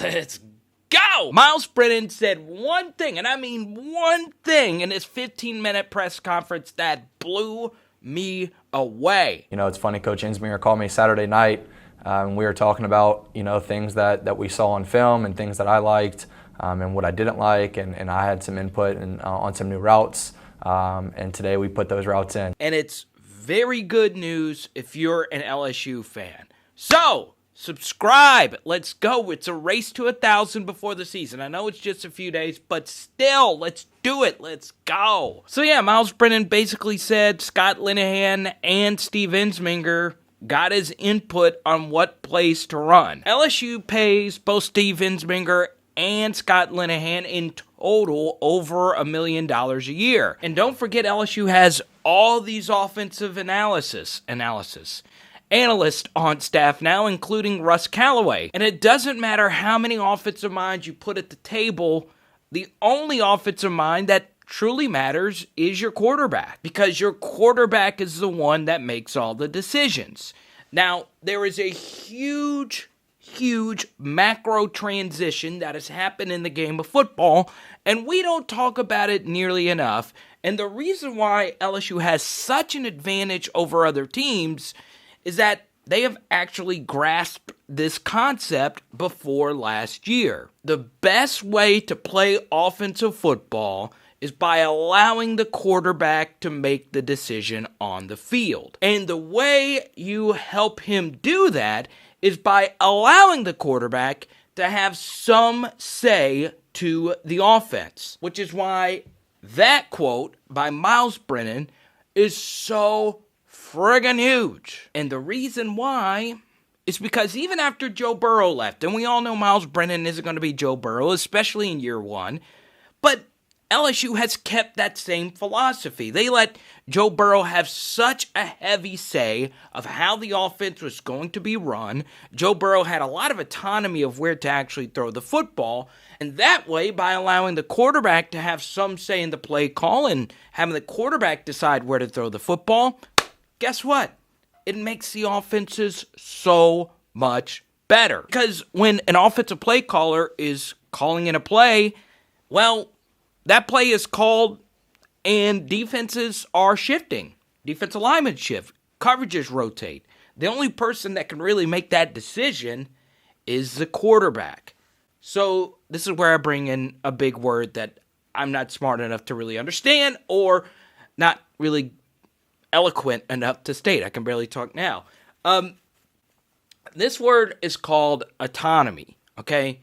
Let's go! Myles Brennan said one thing, and I mean one thing, in his 15-minute press conference that blew me away. You know, it's funny, Coach Ensminger called me Saturday night, and we were talking about, you know, things that we saw on film and things that I liked and what I didn't like, and I had some input on some new routes, and today we put those routes in. And it's very good news if you're an LSU fan. So, subscribe. Let's go. It's a race to 1,000 before the season. I know it's just a few days, but still, let's do it. Let's go. So yeah, Myles Brennan basically said Scott Linehan and Steve Ensminger got his input on what plays to run. LSU pays both Steve Ensminger and Scott Linehan in total over $1 million a year. And don't forget, LSU has all these offensive analysts on staff now, including Russ Callaway. And it doesn't matter how many offensive minds you put at the table, the only offensive mind that truly matters is your quarterback, because your quarterback is the one that makes all the decisions. Now, there is a huge macro transition that has happened in the game of football, and we don't talk about it nearly enough. And the reason why LSU has such an advantage over other teams is that they have actually grasped this concept before last year. The best way to play offensive football is by allowing the quarterback to make the decision on the field. And the way you help him do that is by allowing the quarterback to have some say to the offense, which is why that quote by Myles Brennan is so friggin' huge. And the reason why is because even after Joe Burrow left, and we all know Myles Brennan isn't going to be Joe Burrow, especially in year one, but LSU has kept that same philosophy. They let Joe Burrow have such a heavy say of how the offense was going to be run. Joe Burrow had a lot of autonomy of where to actually throw the football. And that way, by allowing the quarterback to have some say in the play call and having the quarterback decide where to throw the football, guess what? It makes the offenses so much better. Because when an offensive play caller is calling in a play, well, that play is called and defenses are shifting. Defensive linemen shift. Coverages rotate. The only person that can really make that decision is the quarterback. So this is where I bring in a big word that I'm not smart enough to really understand or not really eloquent enough to state. I can barely talk now. This word is called autonomy, okay?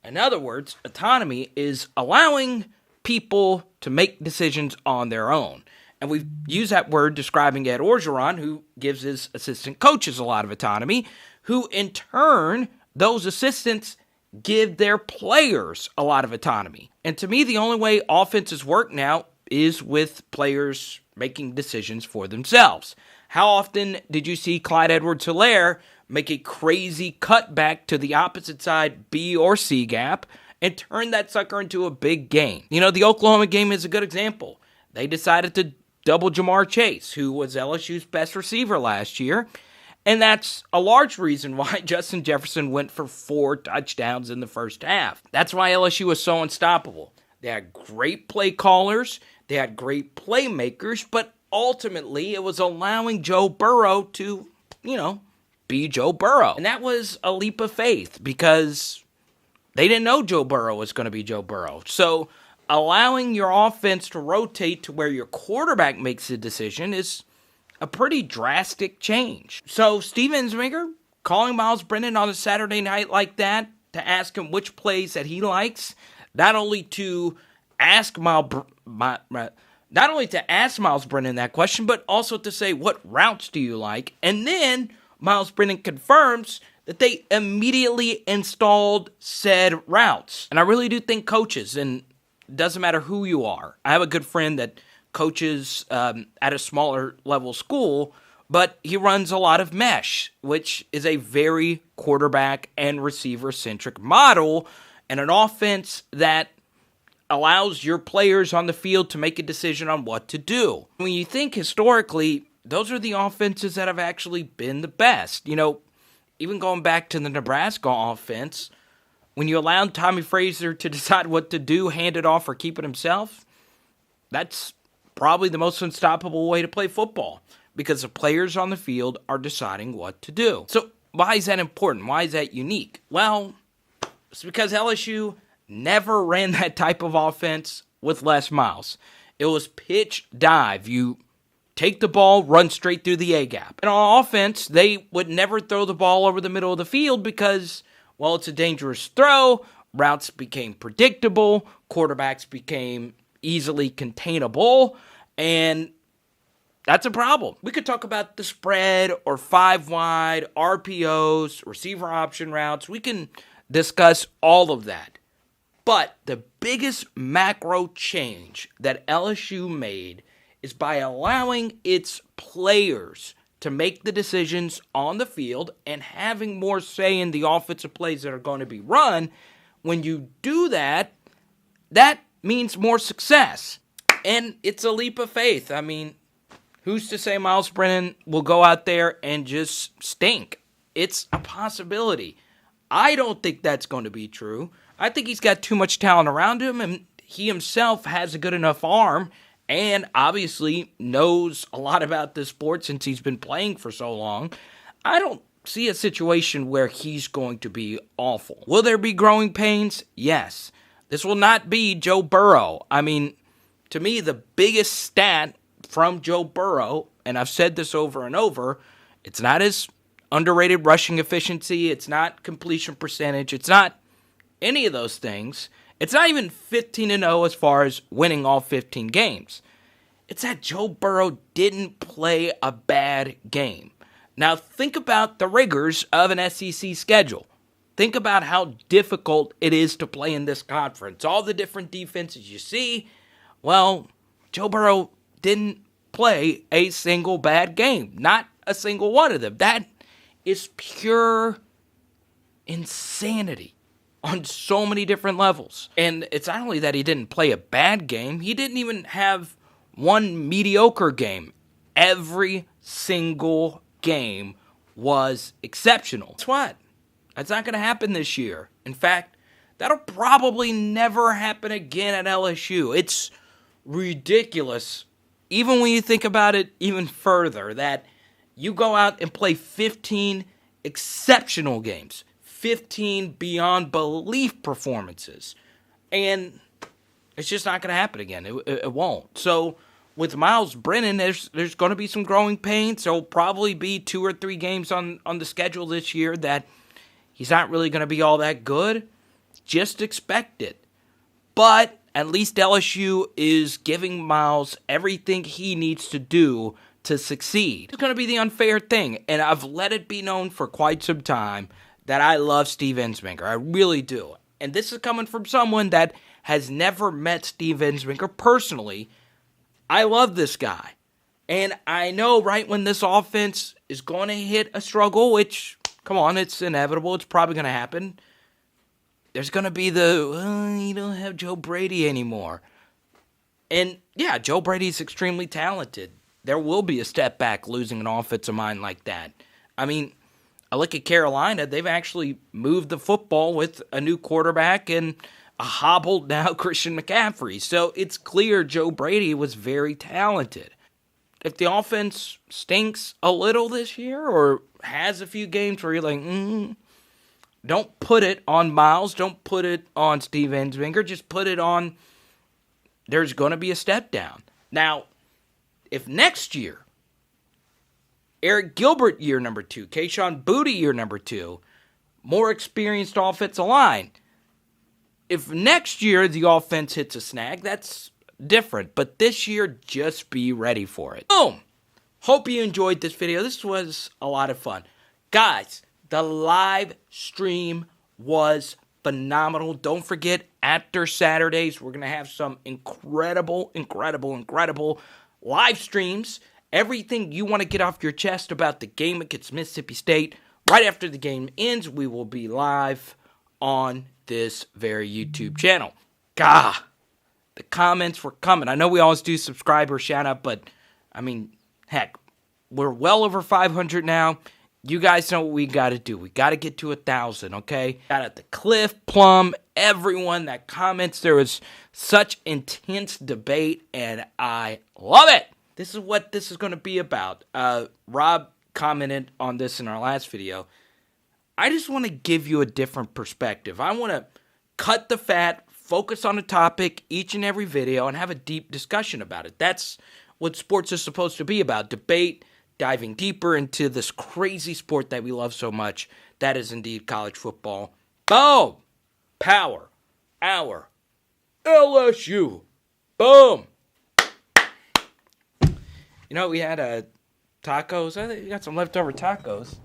In other words, autonomy is allowing people to make decisions on their own. And we've used that word describing Ed Orgeron, who gives his assistant coaches a lot of autonomy, who in turn, those assistants give their players a lot of autonomy. And to me, the only way offenses work now is with players making decisions for themselves. How often did you see Clyde Edwards-Helaire make a crazy cutback to the opposite side B or C gap and turn that sucker into a big gain? You know, the Oklahoma game is a good example. They decided to double Jamar Chase, who was LSU's best receiver last year, and that's a large reason why Justin Jefferson went for 4 touchdowns in the first half. That's why LSU was so unstoppable. They had great play callers, they had great playmakers, but ultimately it was allowing Joe Burrow to, be Joe Burrow. And that was a leap of faith because they didn't know Joe Burrow was going to be Joe Burrow. So allowing your offense to rotate to where your quarterback makes the decision is a pretty drastic change. So Steve Ensminger calling Myles Brennan on a Saturday night like that to ask him which plays that he likes, not only to ask Myles Brennan that question, but also to say, what routes do you like? And then Myles Brennan confirms that they immediately installed said routes. And I really do think coaches, and it doesn't matter who you are. I have a good friend that coaches at a smaller level school, but he runs a lot of mesh, which is a very quarterback and receiver-centric model, and an offense that allows your players on the field to make a decision on what to do. When you think historically, those are the offenses that have actually been the best. You know, even going back to the Nebraska offense, when you allow Tommy Frazier to decide what to do, hand it off or keep it himself, that's probably the most unstoppable way to play football because the players on the field are deciding what to do. So why is that important? Why is that unique? Well, it's because LSU never ran that type of offense with Les Miles. It was pitch dive. You take the ball, run straight through the A-gap. And on offense, they would never throw the ball over the middle of the field because, well, it's a dangerous throw. Routes became predictable. Quarterbacks became easily containable. And that's a problem. We could talk about the spread or 5-wide, RPOs, receiver option routes. We can discuss all of that. But the biggest macro change that LSU made is by allowing its players to make the decisions on the field and having more say in the offensive plays that are going to be run. When you do that, that means more success. And it's a leap of faith. I mean, who's to say Myles Brennan will go out there and just stink? It's a possibility. I don't think that's going to be true. I think he's got too much talent around him, and he himself has a good enough arm and obviously knows a lot about this sport since he's been playing for so long. I don't see a situation where he's going to be awful. Will there be growing pains? Yes. This will not be Joe Burrow. I mean, to me, the biggest stat from Joe Burrow, and I've said this over and over, it's not his underrated rushing efficiency, it's not completion percentage, it's not any of those things. It's not even 15-0 as far as winning all 15 games. It's that Joe Burrow didn't play a bad game. Now think about the rigors of an SEC schedule. Think about how difficult it is to play in this conference. All the different defenses you see. Well, Joe Burrow didn't play a single bad game. Not a single one of them. That is pure insanity on so many different levels. And it's not only that he didn't play a bad game, he didn't even have one mediocre game. Every single game was exceptional. Guess what? That's not going to happen this year. In fact, that'll probably never happen again at LSU. It's ridiculous, even when you think about it even further, that you go out and play 15 exceptional games, 15 beyond belief performances, and it's just not going to happen again. It won't. So with Myles Brennan, there's going to be some growing pains. There'll probably be 2 or 3 games on the schedule this year that he's not really going to be all that good. Just expect it. But at least LSU is giving Myles everything he needs to do to succeed. It's going to be the unfair thing, and I've let it be known for quite some time that I love Steve Ensminger. I really do. And this is coming from someone that has never met Steve Ensminger personally. I love this guy. And I know right when this offense is going to hit a struggle, which, come on, it's inevitable. It's probably going to happen. There's going to be you don't have Joe Brady anymore. And, yeah, Joe Brady's extremely talented. There will be a step back losing an offensive mind like that. I mean, I look at Carolina, they've actually moved the football with a new quarterback and a hobbled now Christian McCaffrey. So it's clear Joe Brady was very talented. If the offense stinks a little this year or has a few games where you're like, don't put it on Myles, don't put it on Steve Ensminger, just put it on there's going to be a step down. Now, if next year, Eric Gilbert year number 2, Kayshon Boutte year number 2, more experienced offensive line. If next year the offense hits a snag, that's different. But this year, just be ready for it. Boom! Hope you enjoyed this video. This was a lot of fun. Guys, the live stream was phenomenal. Don't forget, after Saturdays, we're going to have some incredible live streams. Everything you want to get off your chest about the game against Mississippi State. Right after the game ends, we will be live on this very YouTube channel. The comments were coming. I know we always do subscriber shout out, but I mean, heck, we're well over 500 now. You guys know what we got to do. We got to get to 1,000, okay? Shout out to Cliff, Plum, everyone that comments. There was such intense debate, and I love it. This is what this is going to be about. Rob commented on this in our last video. I just want to give you a different perspective. I want to cut the fat, focus on a topic each and every video, and have a deep discussion about it. That's what sports is supposed to be about. Debate, diving deeper into this crazy sport that we love so much. That is indeed college football. Boom! Power. Our LSU. Boom! You know, we had tacos. I think we got some leftover tacos.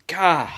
God.